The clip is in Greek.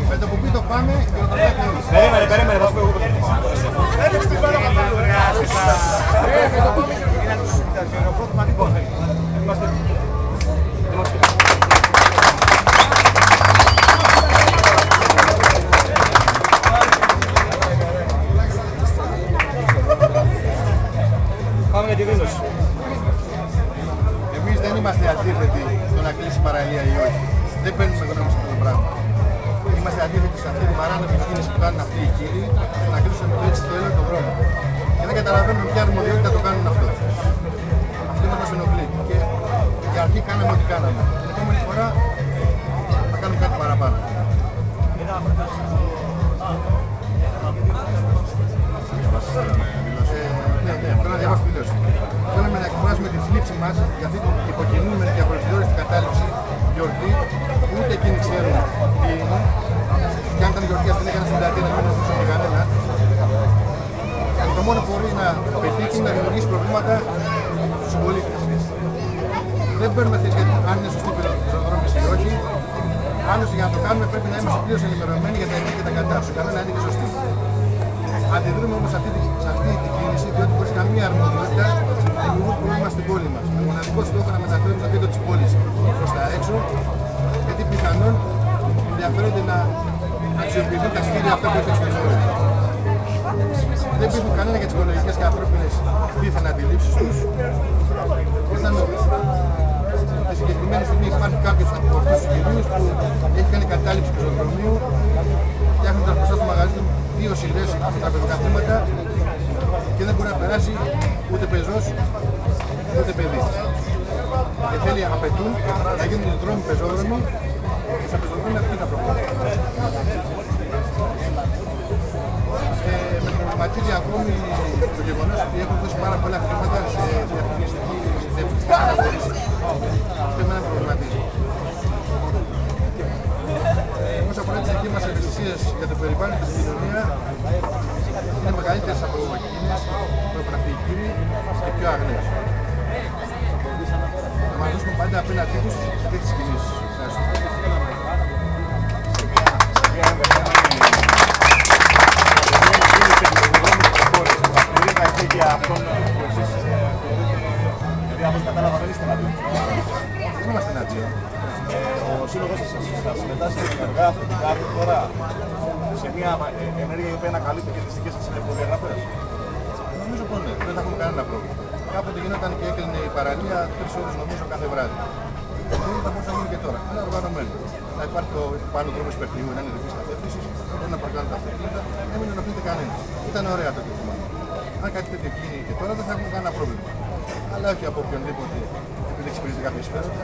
Με το που πει το πάμε και το βλέπεις. Περίμενε, θα σου πω εγώ. Έλεξε την πάρα πολύ. Είναι το χειροκρότημα τίποτα. Είμαστε. Πάμε για τη δήλωση. Εμείς δεν είμαστε αντίθετοι στο να κλείσει η παραλία ή όχι. Δεν παίρνουμε γνώμη σε αυτό το πράγμα. Είμαστε αντίθετοι σε αυτή τη παράνομη κίνηση που κάνουν αυτοί οι κύριοι να κλείσουν το έτσι το έλλειμμα τον δρόμο. Και δεν καταλαβαίνουμε ποια αρμοδιότητα το κάνουν αυτό. Αυτό μας ενοχλεί. Και για αρχή κάναμε ό,τι κάναμε. Την επόμενη φορά θα κάνουμε κάτι παραπάνω. Θέλω να διαβάσω τη δήλωση. Θέλουμε να εκφράσουμε τη θλίψη μας για αυτή την υποκινούμενη και απροσδιόριστη κατάληψη γιορτή που ούτε εκείνοι ξέρουν τι είναι. Και αν ήταν γιορτή, ας την έκαναν στην πλατεία να μην ρωτήσουν και κανένα. Το μόνο που μπορεί να πετύχει είναι να δημιουργήσει προβλήματα στους συμπολίτες. Δεν παίρνουμε θέση γιατί αν είναι σωστή η πεζοδρόμηση ή όχι. Άλλωστε για να το κάνουμε πρέπει να είμαστε πλήρως ενημερωμένοι για τα υπέρ και τα κατά. Κανένα είναι και σωστή. Αντιδρούμε όμως σε αυτή την κίνηση, διότι χωρίς καμία αρμοδιότητα δημιουργούν πρόβλημα στην πόλη μας. Με μοναδικό στόχο να μεταφέρουμε το κέντρο της πόλης προς τα έξω, γιατί πιθανόν ενδιαφέρονται να αξιοποιηθούν τα στήρια αυτά που έχουν στην πόλη. Δεν πείθουν κανένα για τις οικολογικές και ανθρώπινες δίθεν αντιλήψεις τους. Όταν τη συγκεκριμένη στιγμή υπάρχει κάποιος από αυτούς τους κυρίους που έχει κάνει κατάληψη του πεζοδρομίου, φτιάχνοντας μπροστά στο μαγαζί του δύο σειρές τραπεζοκαθήματα και δεν μπορεί να περάσει ούτε πεζός ούτε παιδί. Και θέλει, απαιτούν να γίνουν δρόμοι πεζόδρομοι και στα πεζοδρόμια αυτή θα προχωρήσει. Και με προβληματίζει ακόμη το γεγονός ότι έχουν δώσει πάρα πολλά χρήματα σε διαφημιστική καταχώρηση. Αυτό εμένα με προβληματίζει. Όσο αφορά τις δικές μας ευαισθησίες για το περιβάλλον και την κοινωνία, είναι μεγαλύτερες από εκείνες που έχουν αυτοί οι κύριοι και πιο αγνές. Θα μας δώσουμε πάντα απέναντί τους και τις κινήσεις. Δεν είμαστε ενάντια. Ο σύλλογος σας θα συμμετάσχει ενεργά θετικά αυτή τη φορά σε μια ενέργεια η οποία να καλύπτει και τις δικές σας προδιαγραφές. Νομίζω πως ναι, δεν θα έχουμε κανένα πρόβλημα. Κάποτε γινόταν και έκλεινε η παραλία 3 ώρες νομίζω κάθε βράδυ. Δεν θα μπορούσε να γίνει και τώρα. Είναι οργανωμένο. Να υπάρχει ο πάνω δρόμος υπερθυμού, να είναι ρηφής κατεύθυνσης, μπορεί να παρκάνουν τα αυτοκίνητα, δεν μην ενοχλείται κανένας. Ήταν ωραία το κείμενο. Αν κάτι τέτοιο γίνει και τώρα δεν θα έχουμε κανένα πρόβλημα. Αλλά όχι από οποιονδήποτε επειδή εξυπηρετεί κάποια συμφέροντα.